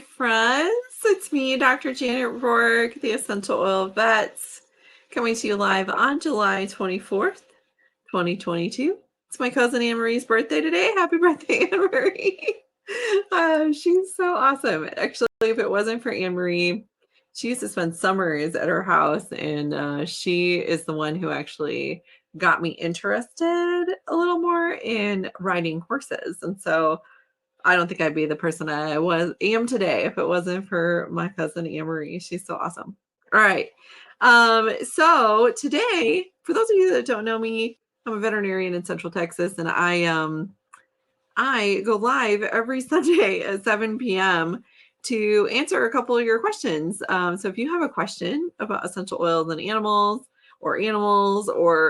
friends. It's me, Dr. Janet Roark, the Essential Oil Vets, coming to you live on July 24th, 2022. It's my cousin Anne Marie's birthday today. Happy birthday, Anne Marie. She's so awesome. Actually, if it wasn't for Anne Marie, she used to spend summers at her house, and she is the one who actually got me interested a little more in riding horses. And so I don't think I'd be the person I am today if it wasn't for my cousin Anne Marie. She's so awesome. All right. So today, for those of you that don't know me, I'm a veterinarian in Central Texas, and I go live every Sunday at 7 p.m. to answer a couple of your questions. So if you have a question about essential oils and animals or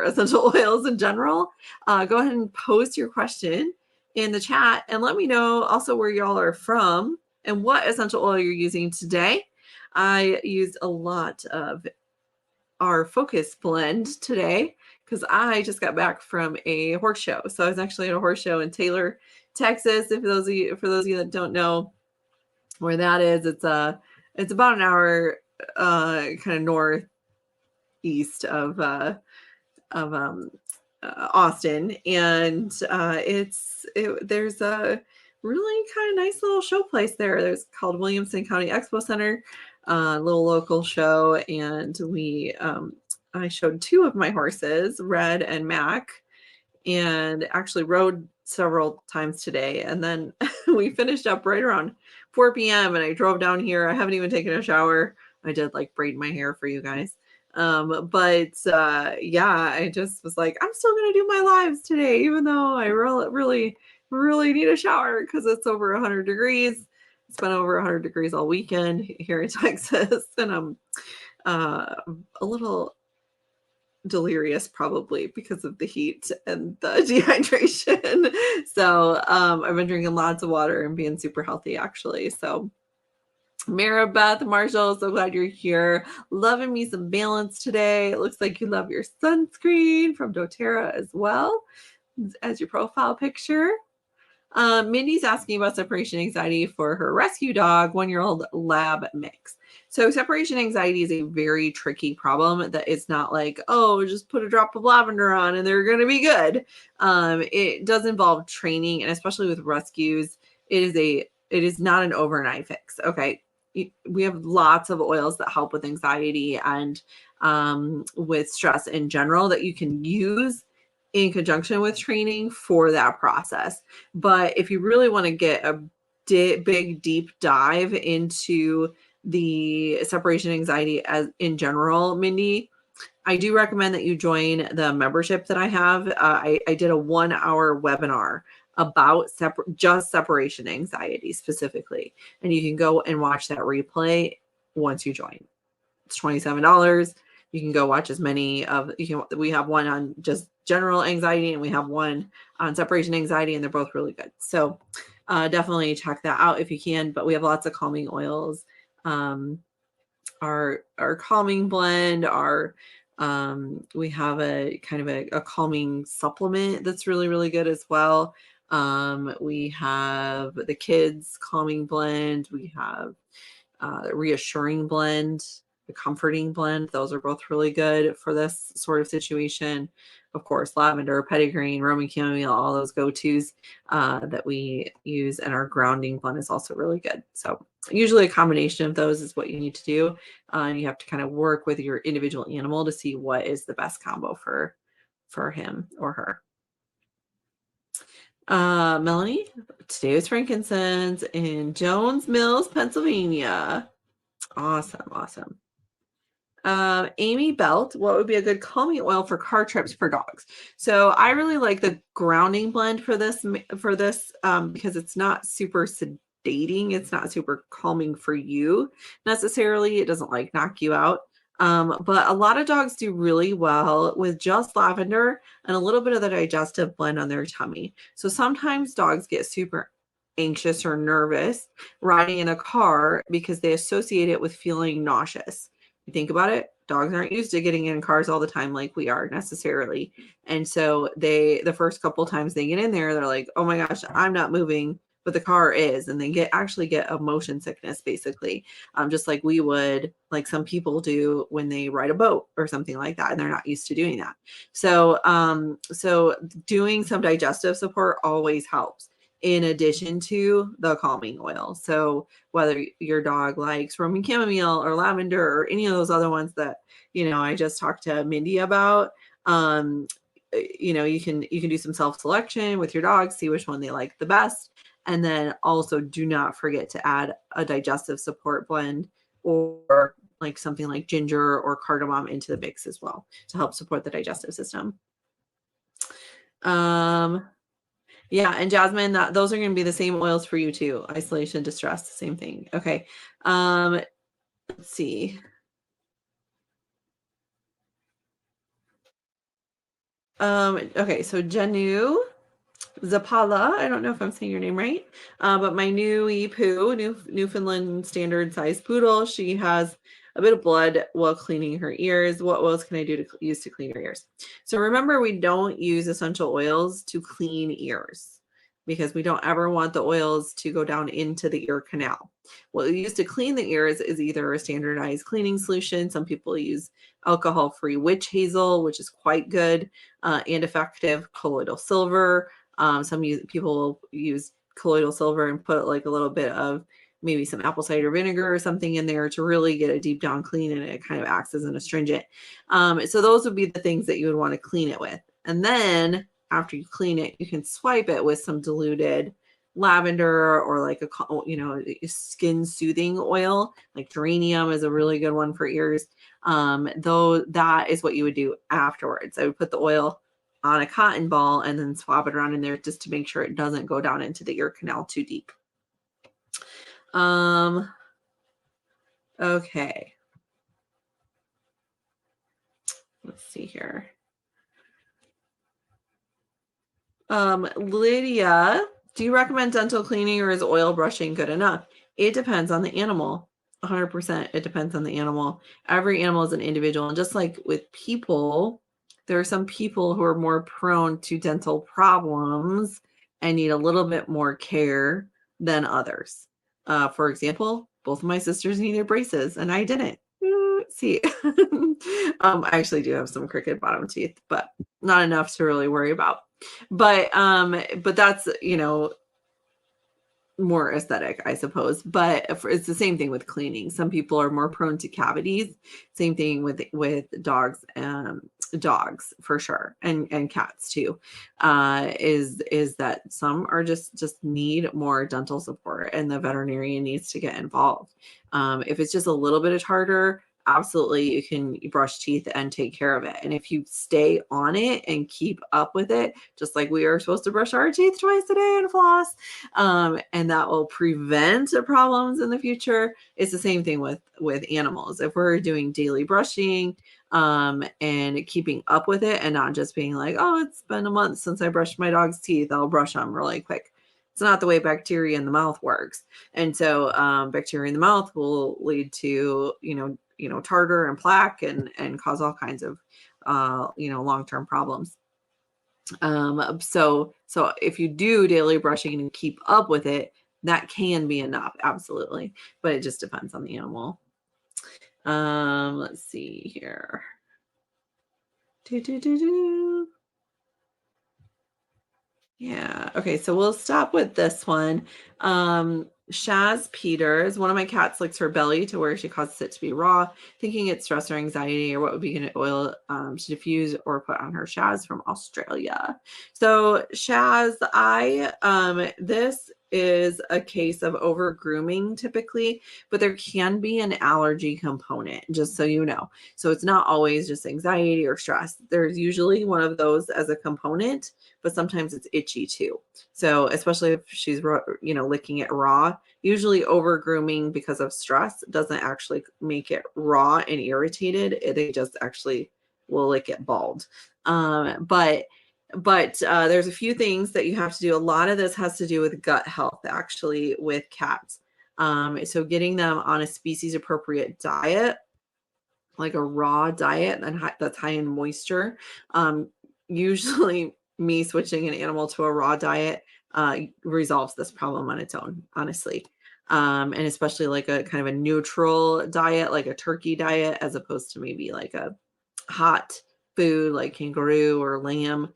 essential oils in general, go ahead and post your question in the chat and let me know also where y'all are from and what essential oil you're using today. I used a lot of our Focus blend today because I just got back from a horse show. So I was actually at a horse show in Taylor, Texas. For those of you that don't know where that is, it's about an hour kind of northeast of Austin, and there's a really kind of nice little show place there. There's called Williamson County Expo Center, little local show, and I showed two of my horses, Red and Mac, and actually rode several times today. And then we finished up right around 4 p.m. and I drove down here. I haven't even taken a shower. I did like braid my hair for you guys. Yeah, I just was like, I'm still gonna do my lives today, even though I really need a shower because it's over 100 degrees. It's been over 100 degrees all weekend here in Texas, and I'm a little delirious probably because of the heat and the dehydration. So I've been drinking lots of water and being super healthy actually. So Maribeth Marshall, so glad you're here. Loving me some balance today. It looks like you love your sunscreen from doTERRA as well as your profile picture. Mindy's asking about separation anxiety for her rescue dog, 1-year-old lab mix. So separation anxiety is a very tricky problem that it's not like, oh, just put a drop of lavender on and they're going to be good. It does involve training, and especially with rescues, it is not an overnight fix. Okay. We have lots of oils that help with anxiety and with stress in general that you can use in conjunction with training for that process. But if you really want to get a big deep dive into the separation anxiety as in general, Mindy, I do recommend that you join the membership that I have. I did a 1-hour webinar about just separation anxiety specifically, and you can go and watch that replay once you join. It's $27. You can go watch as many of we have one on just general anxiety and we have one on separation anxiety, and they're both really good. So definitely check that out if you can. But we have lots of calming oils. Our calming blend, we have a kind of a calming supplement that's really good as well. We have the kids calming blend. We have the reassuring blend, the comforting blend. Those are both really good for this sort of situation. Of course, lavender, petitgreen, Roman chamomile, all those go-tos that we use, and our grounding blend is also really good. So usually a combination of those is what you need to do. And you have to kind of work with your individual animal to see what is the best combo for him or her. Melanie, today was frankincense in Jones Mills, Pennsylvania. Awesome. Amy Belt, what would be a good calming oil for car trips for dogs? So I really like the grounding blend for this because it's not super sedating. It's not super calming for you necessarily. It doesn't like knock you out. But a lot of dogs do really well with just lavender and a little bit of the digestive blend on their tummy. So sometimes dogs get super anxious or nervous riding in a car because they associate it with feeling nauseous. You think about it, dogs aren't used to getting in cars all the time like we are necessarily. And so the first couple times they get in there, they're like, oh my gosh, I'm not moving. but the car is, and they actually get a motion sickness basically, just like we would, like some people do when they ride a boat or something like that, and they're not used to doing that. So doing some digestive support always helps, in addition to the calming oil. So whether your dog likes Roman chamomile or lavender or any of those other ones that, I just talked to Mindy about, um, you can do some self-selection with your dog, see which one they like the best. And then also do not forget to add a digestive support blend, or like something like ginger or cardamom into the mix as well, to help support the digestive system. Um, yeah, and Jasmine, those are going to be the same oils for you too. Isolation, distress, the same thing. Okay. Let's see. Okay, so Janu Zapala, I don't know if I'm saying your name right, but my Newfoundland standard size poodle, she has a bit of blood while cleaning her ears. What oils can I do to use to clean her ears? So remember, we don't use essential oils to clean ears, because we don't ever want the oils to go down into the ear canal. What we use to clean the ears is either a standardized cleaning solution. Some people use alcohol-free witch hazel, which is quite good and effective, colloidal silver. People will use colloidal silver and put like a little bit of maybe some apple cider vinegar or something in there to really get a deep down clean, and it kind of acts as an astringent. So those would be the things that you would want to clean it with. And then after you clean it, you can swipe it with some diluted lavender, or like a skin soothing oil, like geranium is a really good one for ears. Though that is what you would do afterwards. I would put the oil on a cotton ball and then swab it around in there, just to make sure it doesn't go down into the ear canal too deep. Okay. Let's see here. Lydia, do you recommend dental cleaning, or is oil brushing good enough? It depends on the animal. 100%. It depends on the animal. Every animal is an individual. And just like with people, there are some people who are more prone to dental problems and need a little bit more care than others. For example, both of my sisters needed braces and I didn't. See, I actually do have some crooked bottom teeth, but not enough to really worry about. But that's, more aesthetic, I suppose. But it's the same thing with cleaning. Some people are more prone to cavities. Same thing with dogs for sure, and cats too. Is that some are just need more dental support, and the veterinarian needs to get involved. If it's just a little bit of tartar, absolutely you can brush teeth and take care of it. And if you stay on it and keep up with it, just like we are supposed to brush our teeth twice a day and floss, and that will prevent problems in the future. It's the same thing with animals. If we're doing daily brushing, and keeping up with it, and not just being like, oh, it's been a month since I brushed my dog's teeth, I'll brush them really quick. It's not the way bacteria in the mouth works. And so bacteria in the mouth will lead to, tartar and plaque, and cause all kinds of, long-term problems. So if you do daily brushing and keep up with it, that can be enough, absolutely. But it just depends on the animal. Let's see here. Yeah. Okay. So we'll stop with this one. Shaz Peters, one of my cats licks her belly to where she causes it to be raw, thinking it's stress or anxiety, or what would be good oil to diffuse or put on her. Shaz from Australia. So Shaz, this is a case of over grooming typically, but there can be an allergy component, just so you know. So it's not always just anxiety or stress. There's usually one of those as a component, but sometimes it's itchy too. So especially if she's, licking it raw, usually over grooming because of stress doesn't actually make it raw and irritated. They just actually will lick it bald. But there's a few things that you have to do. A lot of this has to do with gut health, actually, with cats. So getting them on a species appropriate diet, like a raw diet that's high in moisture. Usually me switching an animal to a raw diet resolves this problem on its own, honestly. And especially like a kind of a neutral diet, like a turkey diet, as opposed to maybe like a hot food like kangaroo or lamb,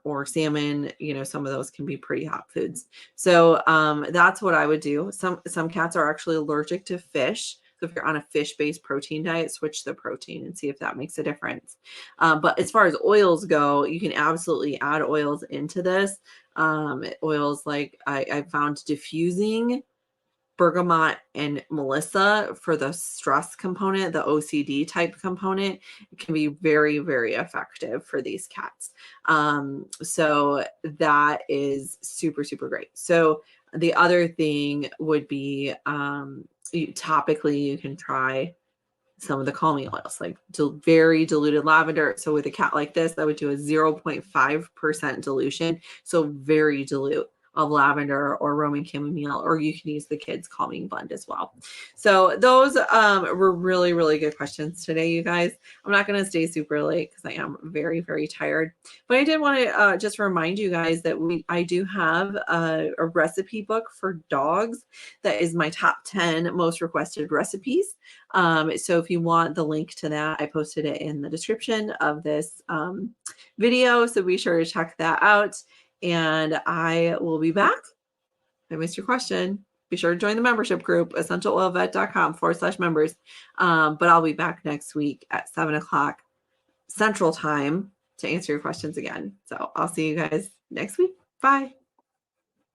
or salmon. Some of those can be pretty hot foods. So that's what I would do. Some cats are actually allergic to fish. So if you're on a fish-based protein diet, switch the protein and see if that makes a difference. But as far as oils go, you can absolutely add oils into this. Oils like I found diffusing bergamot and melissa for the stress component, the OCD type component. It can be very, very effective for these cats. So that is super, super great. So the other thing would be topically, you can try some of the calming oils, like very diluted lavender. So with a cat like this, I would do a 0.5% dilution. So very dilute of lavender or Roman chamomile, or you can use the kids calming blend as well. So those were really, really good questions today, you guys. I'm not going to stay super late because I am very, very tired. But I did want to just remind you guys that I do have a recipe book for dogs that is my top 10 most requested recipes. So if you want the link to that, I posted it in the description of this video. So be sure to check that out. And I will be back. I missed your question. Be sure to join the membership group, essentialoilvet.com/members. But I'll be back next week at 7 o'clock Central Time to answer your questions again. So I'll see you guys next week. Bye.